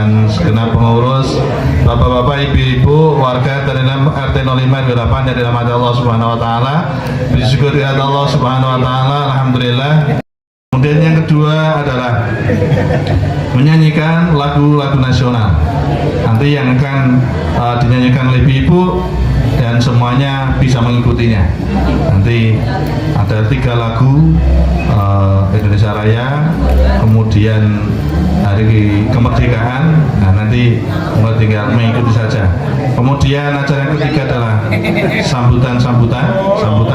dan segenap pengurus, bapak-bapak, ibu-ibu, warga dari RT 05 Wirapan yang dirahmati Allah Subhanahu Wa Taala. Disyukuri Allah Subhanahu Wa Taala, alhamdulillah. Kemudian yang kedua adalah menyanyikan lagu-lagu nasional. Nanti yang akan dinyanyikan oleh ibu-ibu dan semuanya bisa mengikutinya. Nanti ada 3 lagu Indonesia Raya, kemudian Hari Kemerdekaan. Nah, nanti mulai tinggal mengikuti saja. Kemudian acara yang ketiga adalah sambutan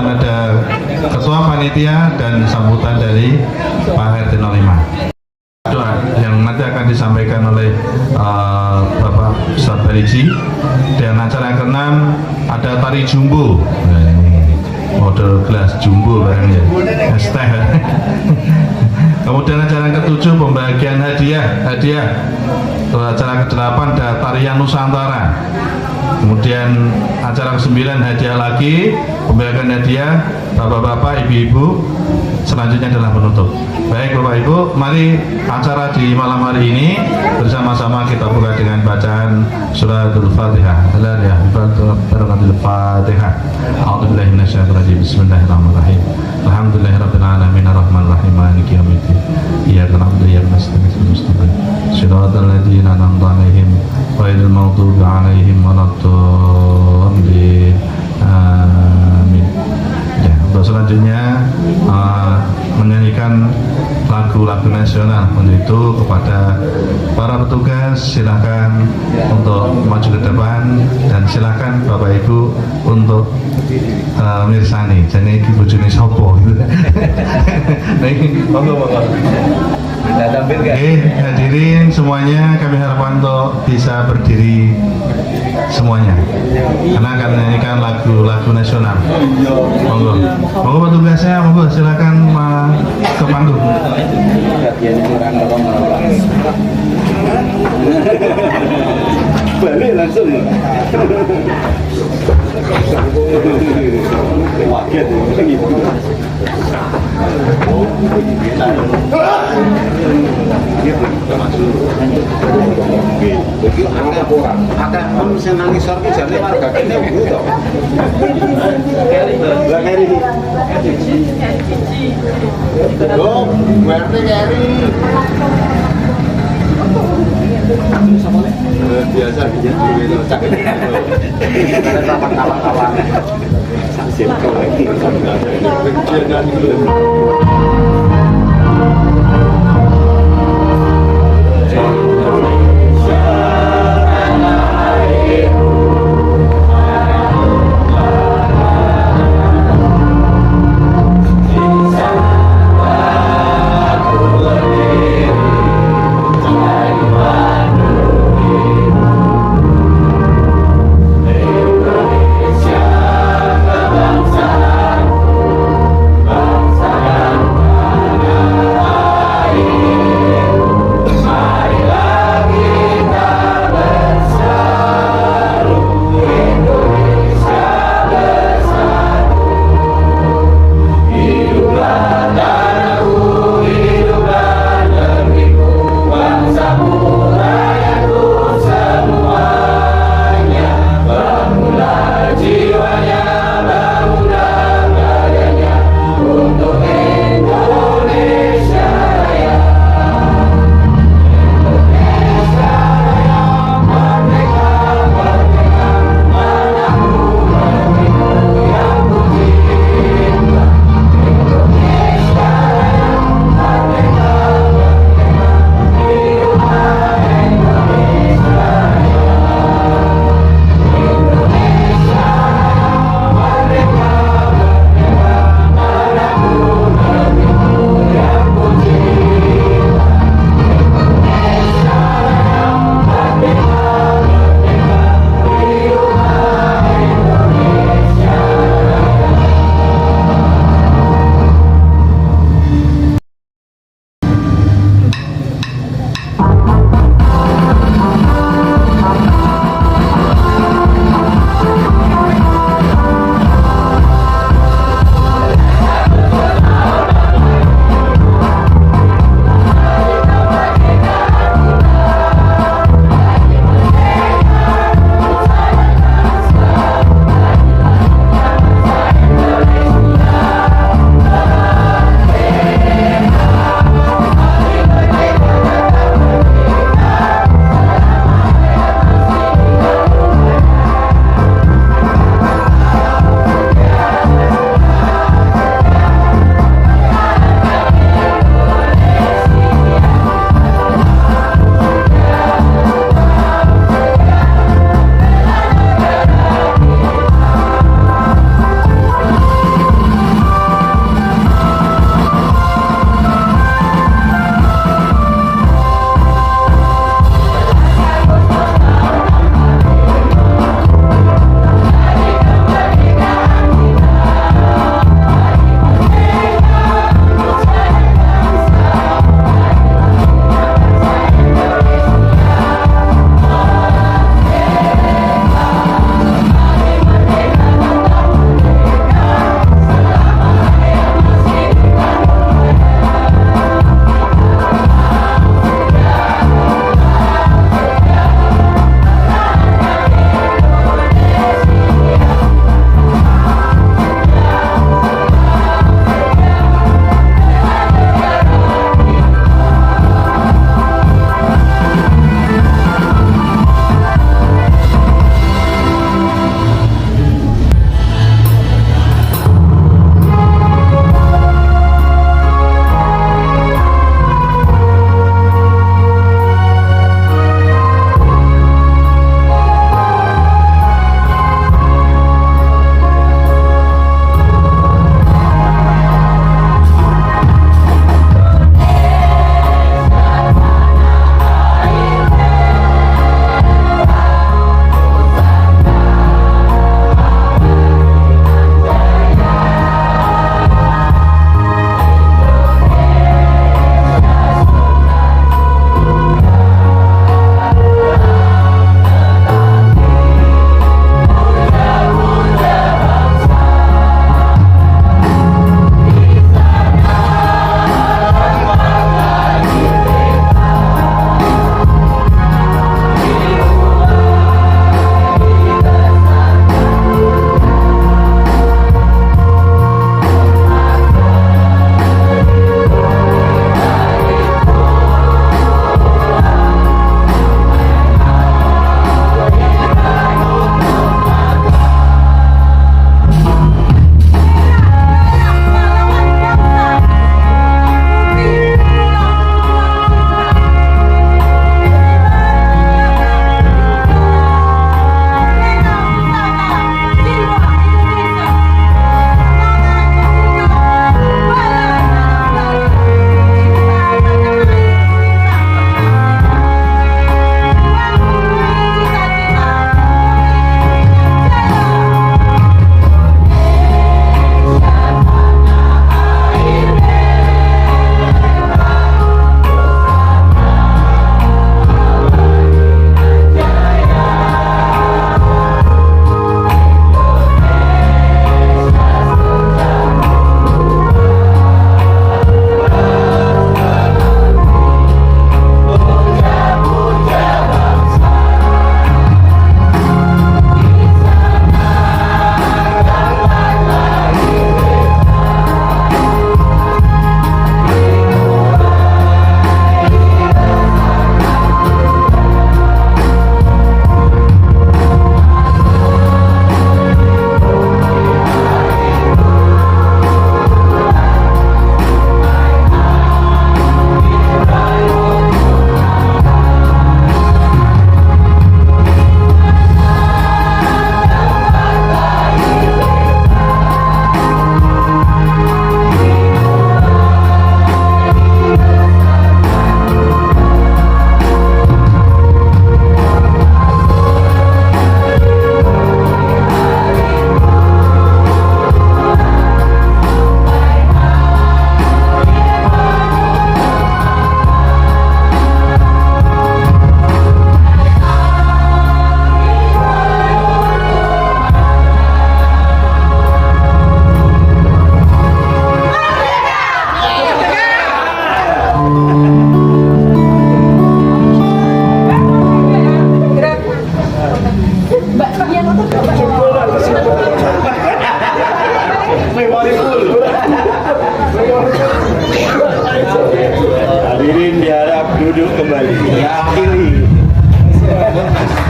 ada ketua panitia dan sambutan dari Pak RT 05. Doa yang nanti akan disampaikan oleh Bapak Ustadz Barisi. Dan acara yang keenam ada tari jumbo. Nah, ini model gelas jumbo barangnya, es teh. Kemudian acara yang ketujuh pembagian hadiah. Acara ke-8 ada tarian Nusantara. Kemudian acara ke-9 hadiah lagi, pembagian hadiah bapak-bapak, ibu-ibu. Selanjutnya adalah penutup. Baik Bapak Ibu, mari acara di malam hari ini bersama-sama kita buka dengan bacaan suratul Fatihah. Barakatul Fatihah. A'udzubillahi minasyaitonir rajim. Bismillahirrahmanirrahim. Alhamdulillahirabbil alamin arrahmanir rahim maliki yaumiddin. Iyyaka na'budu wa iyyaka nasta'in. Shiratal ladzina an'amta 'alaihim ghairil maghdubi 'alaihim waladdallin. Amin. Ya, untuk selanjutnya menyanyikan lagu-lagu nasional. Untuk itu kepada para petugas silakan untuk maju ke depan dan silakan Bapak Ibu untuk mirsani. Jadi iki bojone sapa gitu. Monggo. Oke, hadirin semuanya, kami harapkan untuk bisa berdiri semuanya karena akan menyanyikan lagu-lagu nasional. Monggo petugasnya, monggo silakan ke panggung. Balik langsung. Waget gitu. Ada pun sing nang isor ki jane warga kene Bu to. Lah keri. Yo, werte keri. Biasa bikin dulu cak. Ada kawan-kawan. Saksil kau lagi.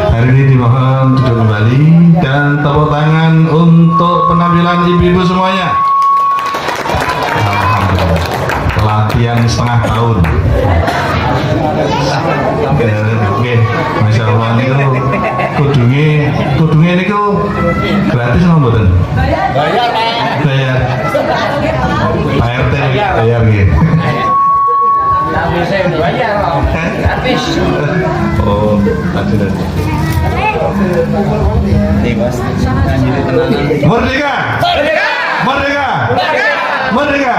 Hari ini dimohon duduk kembali dan tepuk tangan untuk penampilan ibu-ibu semuanya. Alhamdulillah. Pelatihan setengah tahun. Oke, masya Allah ini kudungnya ini gratis nggak mboten? Bayar. Pak RT bayar gitu. Tapi saya udah bayar loh. Gratis. Oh, gratis. Merdeka! Merdeka! Merdeka!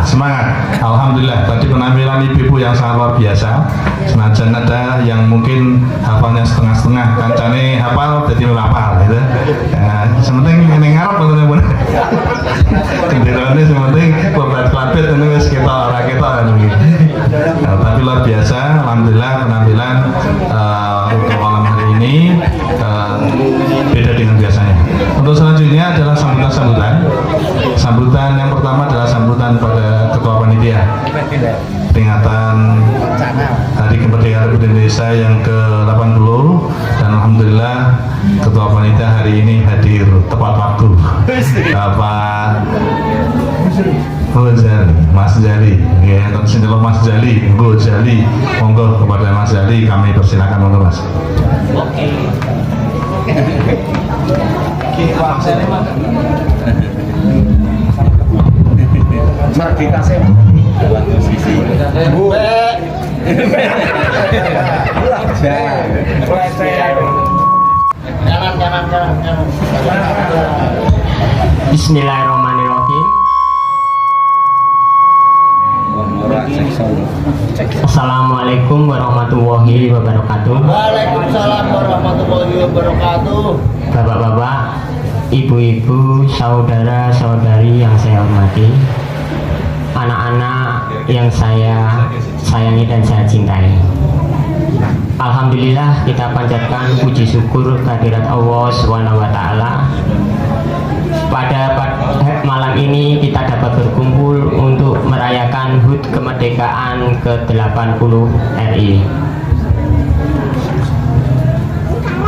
Semangat. Alhamdulillah tadi penampilan ibu-ibu yang sangat luar biasa. Senajan ada yang mungkin hafalnya setengah-setengah, kancane hafal jadi melapal gitu. Ya, sementing ini ngarep teman-teman. Kendaraan sementing kelabet-kelabet ini wis kita ora kita gitu. Nah, tapi luar biasa. Alhamdulillah penampilan untuk malam hari ini beda dengan biasanya. Untuk selanjutnya adalah sambutan. Sambutan yang pertama adalah sambutan pada Ketua Panitia peringatan Hari Kemerdekaan Republik Indonesia yang ke-80 dan Alhamdulillah Ketua Panitia hari ini hadir tepat waktu. Bapak Mas Jali, ya, tentunya Mas Jali, Bu Jali, monggo kepada Mas Jali kami persilakan monggo Mas. Oke. Merdeka saya. Bu. Jangan. Bismillahirrahmanirrahim. Assalamualaikum warahmatullahi wabarakatuh. Waalaikumsalam warahmatullahi wabarakatuh. Bapak-bapak, ibu-ibu, saudara-saudari yang saya hormati, anak-anak yang saya sayangi dan saya cintai. Alhamdulillah kita panjatkan puji syukur kehadirat Allah SWT. Pada malam ini kita dapat berkumpul untuk merayakan HUT kemerdekaan ke-80 RI.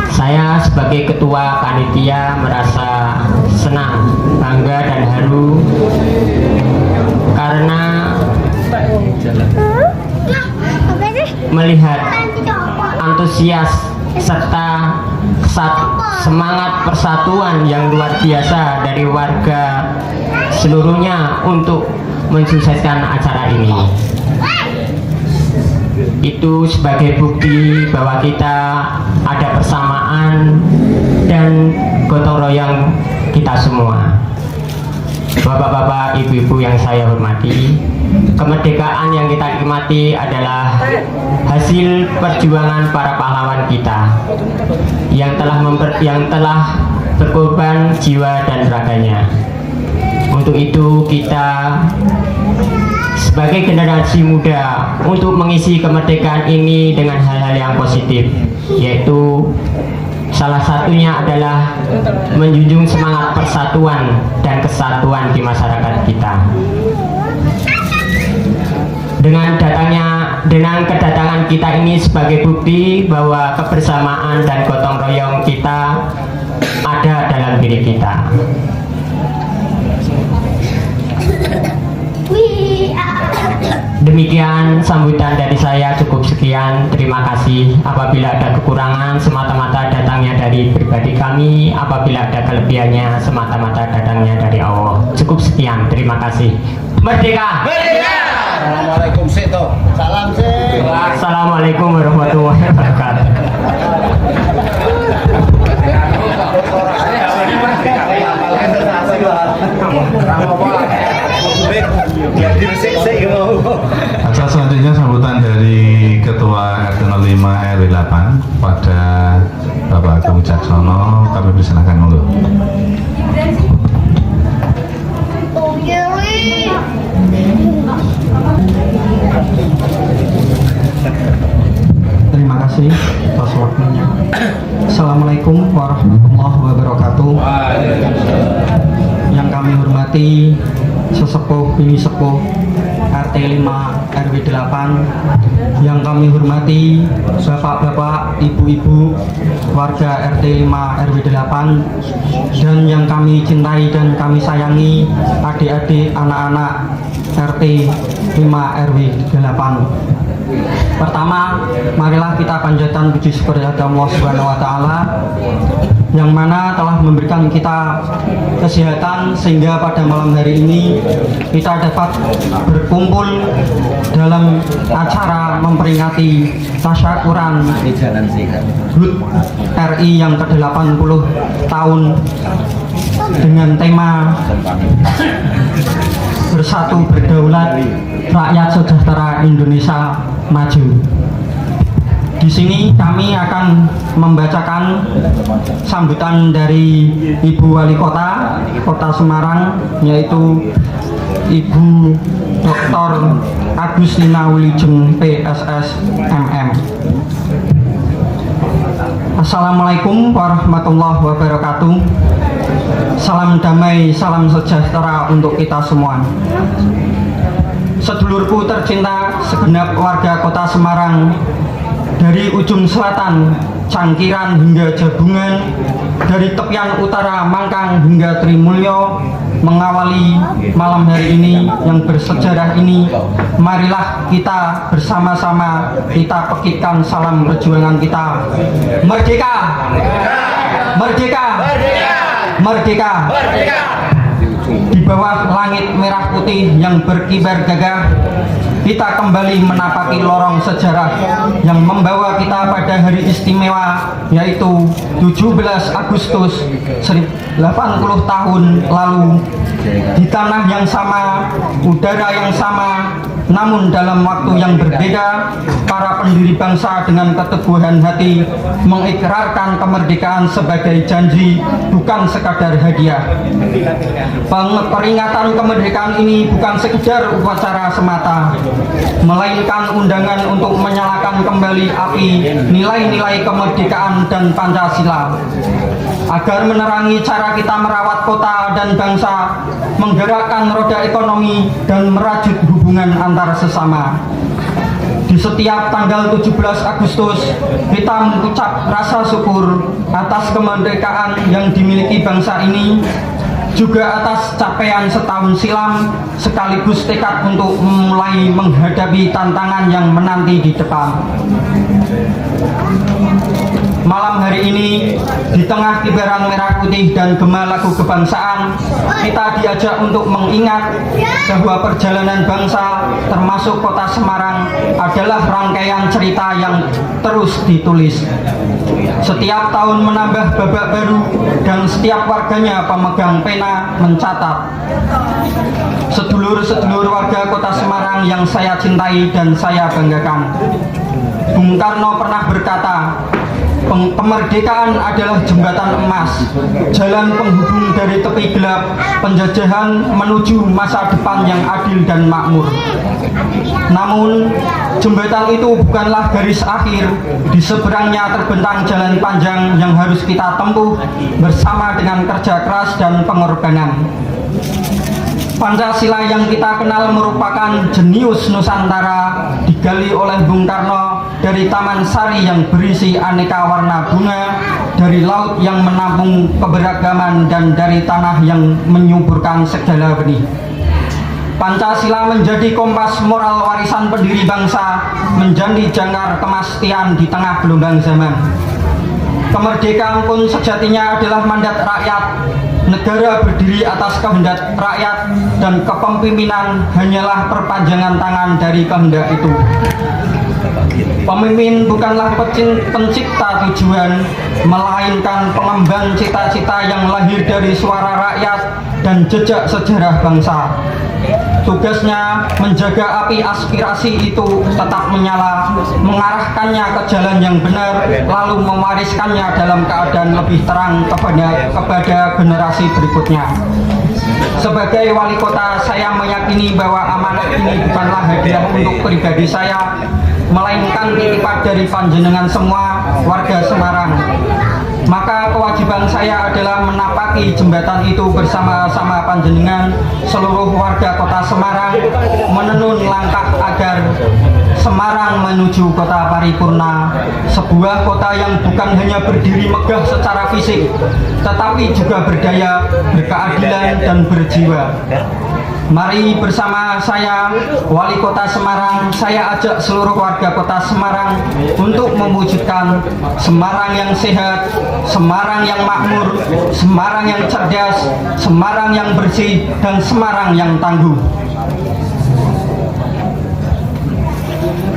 Saya sebagai ketua panitia merasa senang, bangga dan haru karena melihat antusias serta semangat persatuan yang luar biasa dari warga seluruhnya untuk mensukseskan acara ini. Itu sebagai bukti bahwa kita ada persamaan dan gotong royong kita semua. Bapak-bapak, ibu-ibu yang saya hormati, kemerdekaan yang kita nikmati adalah hasil perjuangan para pahlawan kita yang telah berkorban jiwa dan raganya. Untuk itu kita sebagai generasi muda untuk mengisi kemerdekaan ini dengan hal-hal yang positif, yaitu salah satunya adalah menjunjung semangat persatuan dan kesatuan di masyarakat kita. Dengan kedatangan kita ini sebagai bukti bahwa kebersamaan dan gotong royong kita ada dalam diri kita. Demikian sambutan dari saya, cukup sekian. Terima kasih. Apabila ada kekurangan semata-mata datangnya dari pribadi kami, apabila ada kelebihannya semata-mata datangnya dari Allah. Cukup sekian. Terima kasih. Merdeka! Merdeka! Assalamualaikum Seto. Salam sih. Assalamualaikum warahmatullahi wabarakatuh. Acara selanjutnya sambutan dari Ketua RT 05 RW 8 pada Bapak Agung Caksono, kami persilakan monggo. Terima kasih atas waktunya. Assalamualaikum warahmatullahi wabarakatuh. Yang kami hormati sesepuh bini sepuh RT 5 RW 8, yang kami hormati bapak-bapak, ibu-ibu warga RT 5 RW 8, dan yang kami cintai dan kami sayangi adik-adik anak-anak RT 5 RW 8. Pertama, marilah kita panjatkan puji syukur kepada Allah Subhanahu wa taala yang mana telah memberikan kita kesehatan sehingga pada malam hari ini kita dapat berkumpul dalam acara memperingati tasyakuran HUT RI yang ke-80 tahun dengan tema Bersatu Berdaulat, Rakyat Sejahtera, Indonesia Maju. Di sini kami akan membacakan sambutan dari Ibu Wali Kota Kota Semarang, yaitu Ibu Dr. Agustina Wilujeng PSS MM. Assalamualaikum warahmatullahi wabarakatuh. Salam damai, salam sejahtera untuk kita semua. Sedulurku tercinta, segenap warga Kota Semarang, dari ujung selatan Cangkiran hingga Jabungan, dari tepian utara Mangkang hingga Trimulyo, mengawali malam hari ini yang bersejarah ini, marilah kita bersama-sama kita pekikkan salam perjuangan kita. Merdeka! Merdeka! Merdeka! Merdeka! Di bawah langit merah putih yang berkibar gagah, kita kembali menapaki lorong sejarah yang membawa kita pada hari istimewa, yaitu 17 Agustus 80 tahun lalu. Di tanah yang sama, udara yang sama, namun dalam waktu yang berbeda, para pendiri bangsa dengan keteguhan hati mengikrarkan kemerdekaan sebagai janji, bukan sekadar hadiah. Peringatan kemerdekaan ini bukan sekedar upacara semata, melainkan undangan untuk menyalakan kembali api nilai-nilai kemerdekaan dan Pancasila, agar menerangi cara kita merawat kota dan bangsa, menggerakkan roda ekonomi, dan merajut hubungan antar sesama. Di setiap tanggal 17 Agustus, kita mengucap rasa syukur atas kemerdekaan yang dimiliki bangsa ini, juga atas capaian setahun silam, sekaligus tekad untuk mulai menghadapi tantangan yang menanti di depan. Malam hari ini, di tengah kibaran merah putih dan gema lagu kebangsaan, kita diajak untuk mengingat bahwa perjalanan bangsa, termasuk Kota Semarang, adalah rangkaian cerita yang terus ditulis. Setiap tahun menambah babak baru dan setiap warganya pemegang pena mencatat. Sedulur-sedulur warga Kota Semarang yang saya cintai dan saya banggakan, Bung Karno pernah berkata, kemerdekaan adalah jembatan emas, jalan penghubung dari tepi gelap penjajahan menuju masa depan yang adil dan makmur. Namun, jembatan itu bukanlah garis akhir. Di seberangnya terbentang jalan panjang yang harus kita tempuh bersama dengan kerja keras dan pengorbanan. Pancasila yang kita kenal merupakan jenius Nusantara, digali oleh Bung Karno dari Taman Sari yang berisi aneka warna bunga, dari laut yang menampung keberagaman, dan dari tanah yang menyuburkan segala benih. Pancasila menjadi kompas moral warisan pendiri bangsa, menjadi jangkar kemastian di tengah gelombang zaman. Kemerdekaan pun sejatinya adalah mandat rakyat. Negara berdiri atas kehendak rakyat, dan kepemimpinan hanyalah perpanjangan tangan dari kehendak itu. Pemimpin bukanlah pencipta tujuan, melainkan pengembang cita-cita yang lahir dari suara rakyat dan jejak sejarah bangsa. Tugasnya menjaga api aspirasi itu tetap menyala, mengarahkannya ke jalan yang benar, lalu mewariskannya dalam keadaan lebih terang kepada generasi berikutnya. Sebagai wali kota, saya meyakini bahwa amanat ini bukanlah hadiah untuk pribadi saya, melainkan titipan dari panjenengan semua warga Semarang. maka kewajiban saya adalah menapaki jembatan itu bersama-sama panjenengan seluruh warga kota Semarang, menenun langkah agar Semarang menuju kota paripurna, sebuah kota yang bukan hanya berdiri megah secara fisik, tetapi juga berdaya, berkeadilan, dan berjiwa. Mari bersama saya, Wali Kota Semarang, saya ajak seluruh warga kota Semarang untuk mewujudkan Semarang yang sehat, Semarang yang makmur, Semarang yang cerdas, Semarang yang bersih, dan Semarang yang tangguh.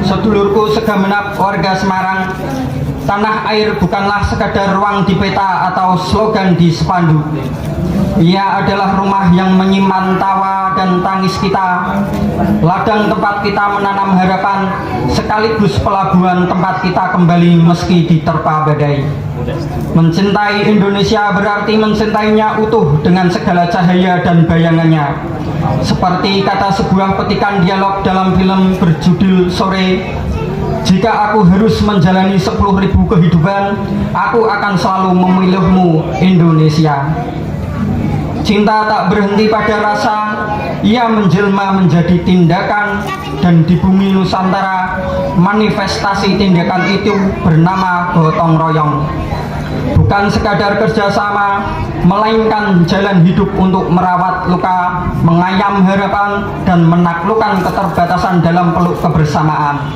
Sedulurku segenap warga Semarang, tanah air bukanlah sekadar ruang di peta atau slogan di spanduk. Ia adalah rumah yang menyimpan tawa dan tangis kita, ladang tempat kita menanam harapan, sekaligus pelabuhan tempat kita kembali meski diterpa badai. Mencintai Indonesia berarti mencintainya utuh dengan segala cahaya dan bayangannya. Seperti kata sebuah petikan dialog dalam film berjudul Sore, jika aku harus menjalani 10.000 kehidupan, aku akan selalu memilihmu, Indonesia. Cinta tak berhenti pada rasa, ia menjelma menjadi tindakan, dan di bumi Nusantara, manifestasi tindakan itu bernama gotong royong. Bukan sekadar kerjasama, melainkan jalan hidup untuk merawat luka, mengayam harapan, dan menaklukkan keterbatasan dalam peluk kebersamaan.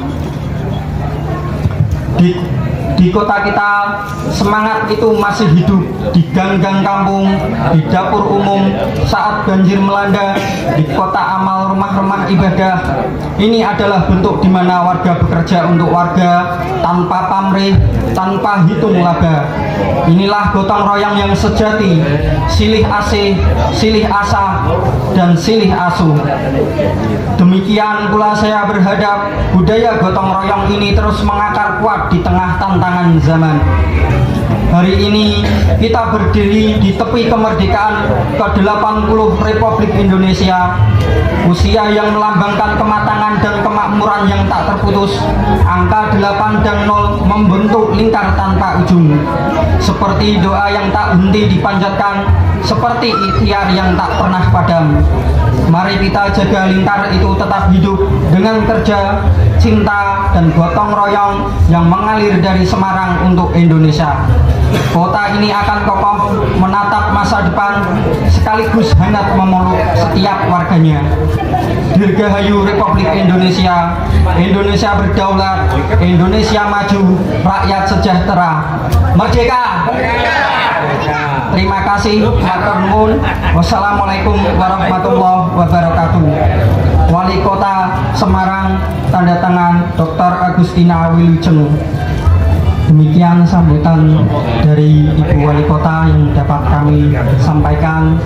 Di kota kita, semangat itu masih hidup di gang-gang kampung, di dapur umum, saat banjir melanda, di kota amal rumah-rumah ibadah. Ini adalah bentuk di mana warga bekerja untuk warga, tanpa pamrih, tanpa hitung laba. Inilah gotong royong yang sejati, silih asih, silih asah, dan silih asuh. Demikian pula saya berharap budaya gotong royong ini terus mengakar kuat di tengah tantangan zaman. Hari ini kita berdiri di tepi kemerdekaan ke-80 Republik Indonesia, usia yang melambangkan kematangan dan kemakmuran yang tak terputus. Angka 8 dan 0 membentuk lingkar tanpa ujung, seperti doa yang tak henti dipanjatkan, seperti ikhtiar yang tak pernah padam. Mari kita jaga lingkar itu tetap hidup dengan kerja, cinta, dan gotong royong yang mengalir dari Semarang untuk Indonesia. Kota ini akan kokoh menatap masa depan, sekaligus hangat memeluk setiap warganya. Dirgahayu Republik Indonesia, Indonesia berdaulat, Indonesia maju, rakyat sejahtera. Merdeka! Terima kasih, matur nuwun. Wassalamualaikum warahmatullahi wabarakatuh. Wali Kota Semarang, tanda tangan Dr. Agustina Wilujeng. Demikian sambutan dari Ibu Wali Kota yang dapat kami sampaikan.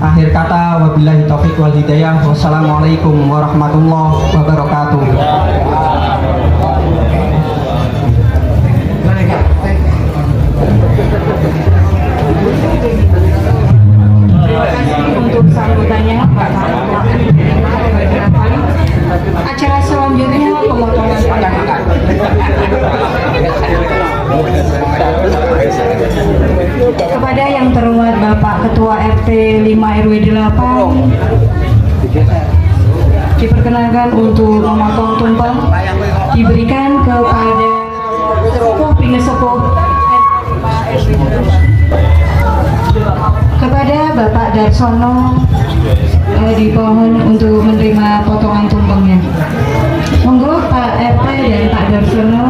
Akhir kata, wabillahi taufiq wal hidayah. Wassalamualaikum warahmatullahi wabarakatuh. Untuk sambutannya acara selanjutnya pemotongan pandangan. Kepada yang terhormat Bapak Ketua RT 5 RW 8 diperkenalkan untuk memotong tumpeng diberikan kepada Pingesepuh kepada Bapak Darsono, dimohon untuk menerima potongan tumpengnya. Monggo Pak RT dan Pak Darsono.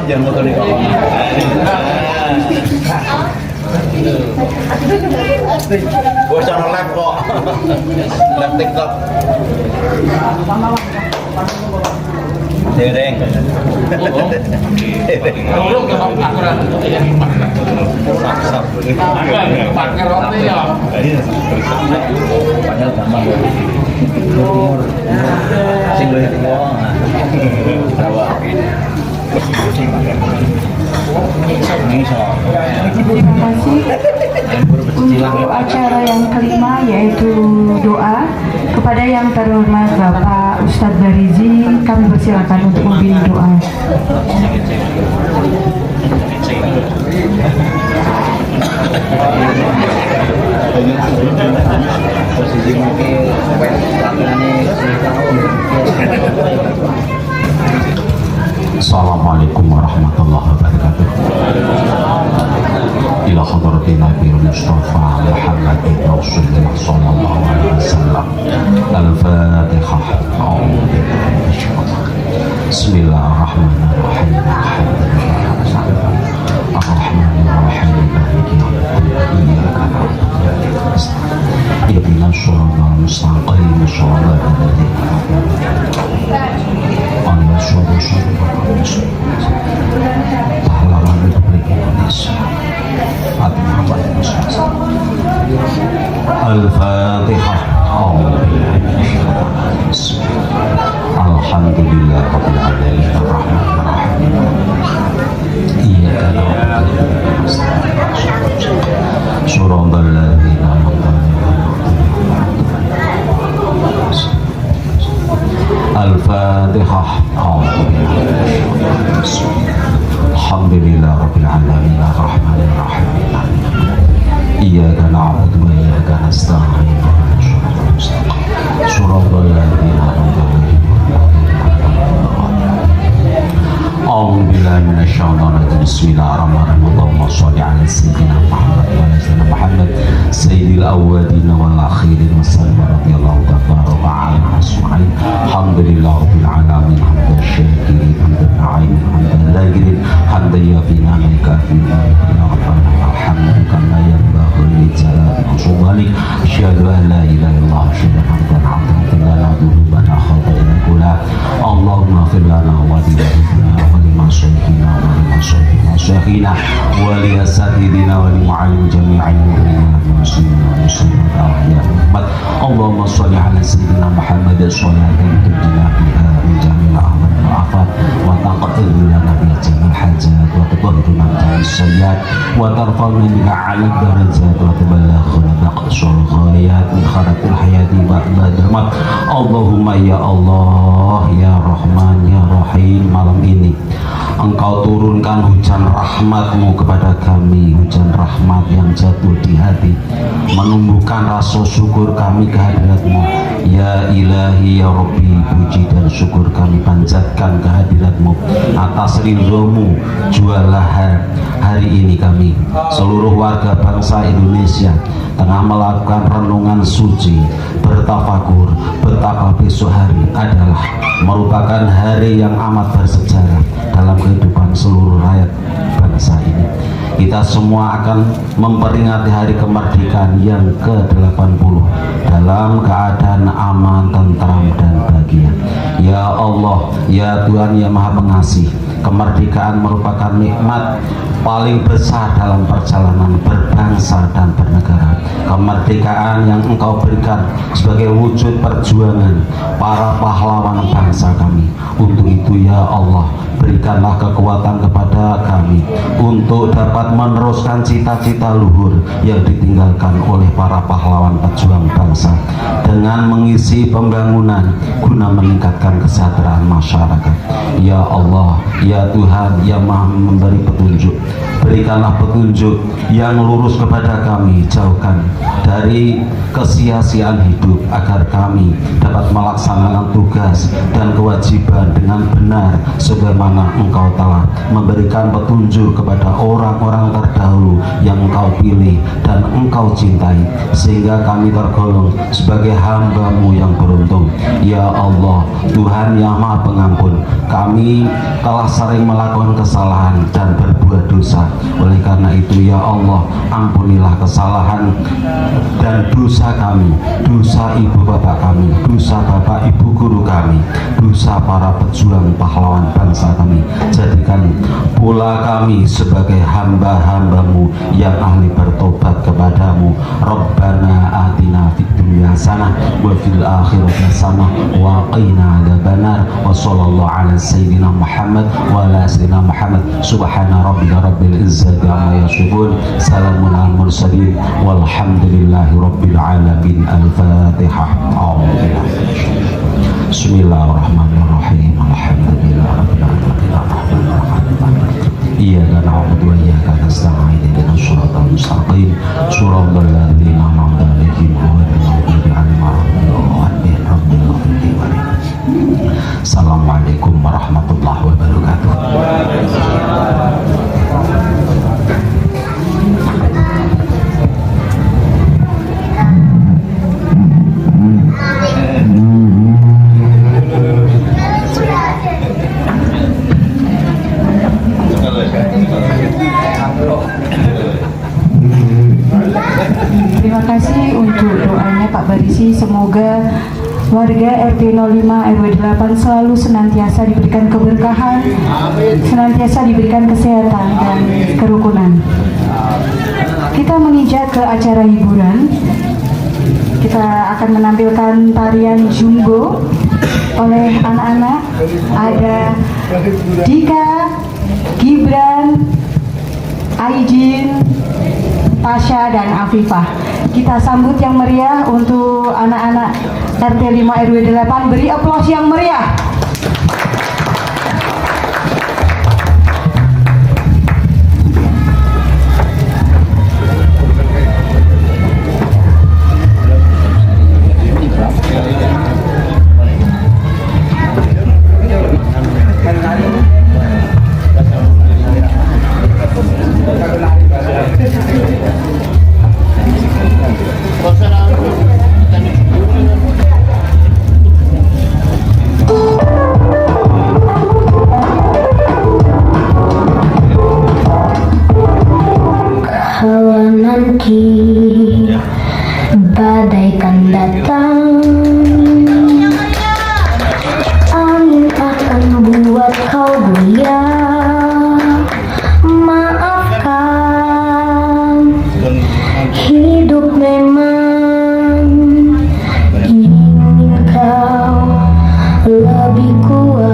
Jangan motor di kawan. Gue sama live kok. Live TikTok. Dereng. Sap-sap. Pakai roti ya. Padahal gampang. Sing luwih tuwa. Jawa. Terima kasih untuk acara yang kelima yaitu doa. Kepada yang terhormat Bapak Ustadz Barizi, kami persilakan untuk membimbing doa. Posisi mungkin Assalamualaikum warahmatullahi wabarakatuh. Ila hadratin Nabi Mustafa Muhammadin Rasulullah sallallahu alaihi wasallam. Al-Fatihah. Bismillahirrahmanirrahim. Ar-Rahmanir-Rahim. Maliki yaumiddin. Iyyaka na'budu wa iyyaka nasta'in. Ihdinas siratal mustaqim. Shiratal ladzina pahlawan Republik Indonesia. Al-Fatihah. Alhamdulillah rabbil alamin arrahmanir rahim. Iyyaka na'budu wa iyyaka nasta'in. Shiratal ladzina an'amta Al-Fatihah. Alhamdulillah rabbil alamin arrahmanir rahim. Iyyaka na'budu wa iyyaka nasta'in. Shiratal ladzina an'amta alaihim. A'udzu billahi minasyaitonir rajim. Bismillahirrahmanirrahim. Allahumma shalli ala sayyidina Muhammad wa ala sayyidina Muhammad sayyidil awwalin wal akhirin wa sallam radhiyallahu tabaraka ala asma'in. Alhamdulillah rabbil alamin hamdan syakirin hamdan na'imin hamdan lakirin hamdan yafina min kafina ya rabbana alhamdu kama yanbaghi li jalali sultanik. Asyhadu an la ilaha illallah asyhadu anna muhammadan rasulullah khataina kula. Allahumma fir lana wa lana ولمشايخنا ولمشايخ مشايخنا ولأساتذتنا ولمعلم جميع المسلمين والمسلمات الأحياء والأموات. اللهم صل على سيدنا محمد صلاة تنجينا بها من جميع الأهوال والآفات وتقضي لنا بها جميع الحاجات وتطهرنا من جميع السيئات وترفعنا بها على الدرجات وتبلغنا بأقصى الغايات من خيرات الحياة بعد الموت. اللهم يا الله ya Rahman ya Rahim, malam ini Engkau turunkan hujan rahmat-Mu kepada kami, hujan rahmat yang jatuh di hati, menumbuhkan rasa syukur kami kehadirat-Mu. Ya Ilahi ya Rabbi, puji dan syukur kami panjatkan kehadirat-Mu. Atas ridho-Mu jualah hari ini kami seluruh warga bangsa Indonesia tengah melakukan renungan suci, bertafakur betapa besok hari adalah merupakan hari yang amat bersejarah dalam kehidupan seluruh rakyat bangsa ini. Kita semua akan memperingati hari kemerdekaan yang ke-80 dalam keadaan aman, tentram, dan bahagia. Ya Allah, ya Tuhan yang Maha Pengasih, kemerdekaan merupakan nikmat paling besar dalam perjalanan berbangsa dan bernegara. Kemerdekaan yang Engkau berikan sebagai wujud perjuangan para pahlawan bangsa kami. Untuk itu ya Allah, berikanlah kekuatan kepada kami untuk dapat meneruskan cita-cita luhur yang ditinggalkan oleh para pahlawan pejuang bangsa dengan mengisi pembangunan guna meningkatkan kesejahteraan masyarakat. Ya Allah, ya Ya Tuhan yang maha memberi petunjuk, berikanlah petunjuk yang lurus kepada kami, jauhkan dari kesia-siaan hidup, agar kami dapat melaksanakan tugas dan kewajiban dengan benar sebagaimana Engkau telah memberikan petunjuk kepada orang-orang terdahulu yang Engkau pilih dan Engkau cintai, sehingga kami tergolong sebagai hamba-Mu yang beruntung. Ya Allah, Tuhan yang maha pengampun, kami telah sering melakukan kesalahan dan berbuat dosa. Oleh karena itu ya Allah, ampunilah kesalahan dan dosa kami, dosa ibu bapak kami, dosa bapak ibu guru kami, dosa para pejuang pahlawan bangsa kami. Jadikan pula kami sebagai hamba-hamba-Mu yang ahli bertobat kepadamu. Rabbana atina fid dunya hasanah wa fil akhirati hasanah wa qina adzabannar. Wa sallallahu ala sayyidina Muhammad wa ala sayyidina Muhammad. Subhana rabbika rabbil izzati amma yasifun, salamun alal mursalin, walhamdulillahi rabbil alamin. Al-Fatihah. Bismillahirrahmanirrahim. Alhamdulillahi rabbil alamin. Iyyaka na'budu wa iyyaka nasta'in. Ihdinas siratal mustaqim. Shiratal ladzina an'amta 'alaihim ghairil maghdubi 'alaihim waladdallin. Assalamualaikum warahmatullahi wabarakatuh. Terima kasih untuk doanya Pak Barisi. Semoga warga RT 05 RW 8 selalu senantiasa diberikan keberkahan, senantiasa diberikan kesehatan dan kerukunan. Kita menginjak ke acara hiburan. Kita akan menampilkan tarian jumbo oleh anak-anak. Ada Dika, Gibran, Aijin, Tasya dan Afifah. Kita sambut yang meriah untuk anak-anak RT 5 RW 8. Beri aplaus yang meriah. Hawa nanti badai kan datang, angin akan buat kau goyah. Maafkan, hidup memang ingin kau lebih kuat.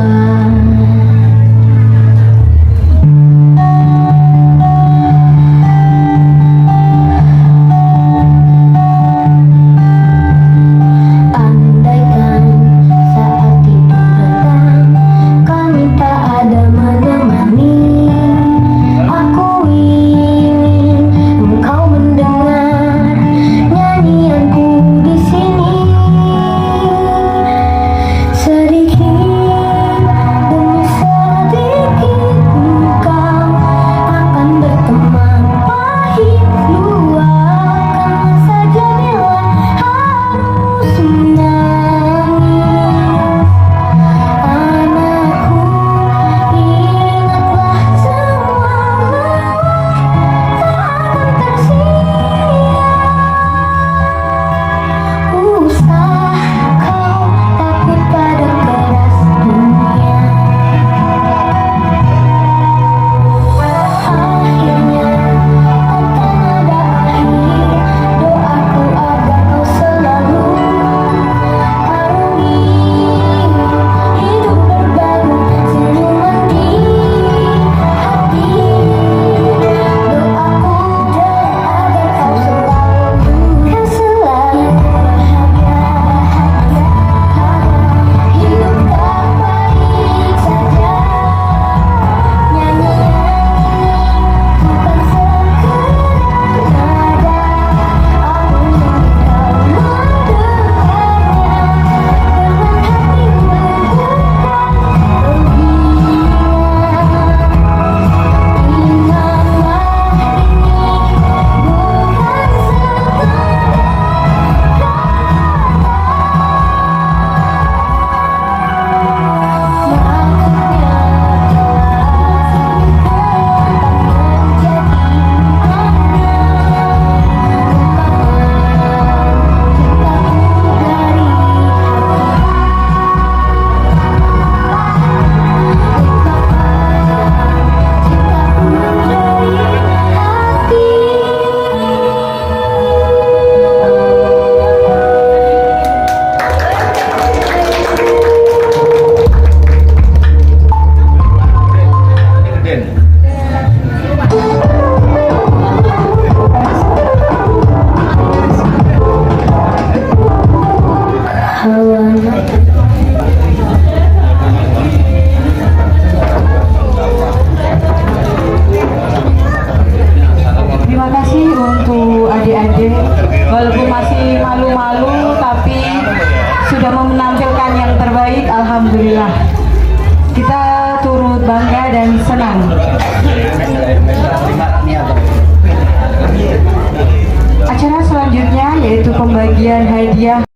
Acara selanjutnya yaitu pembagian hadiah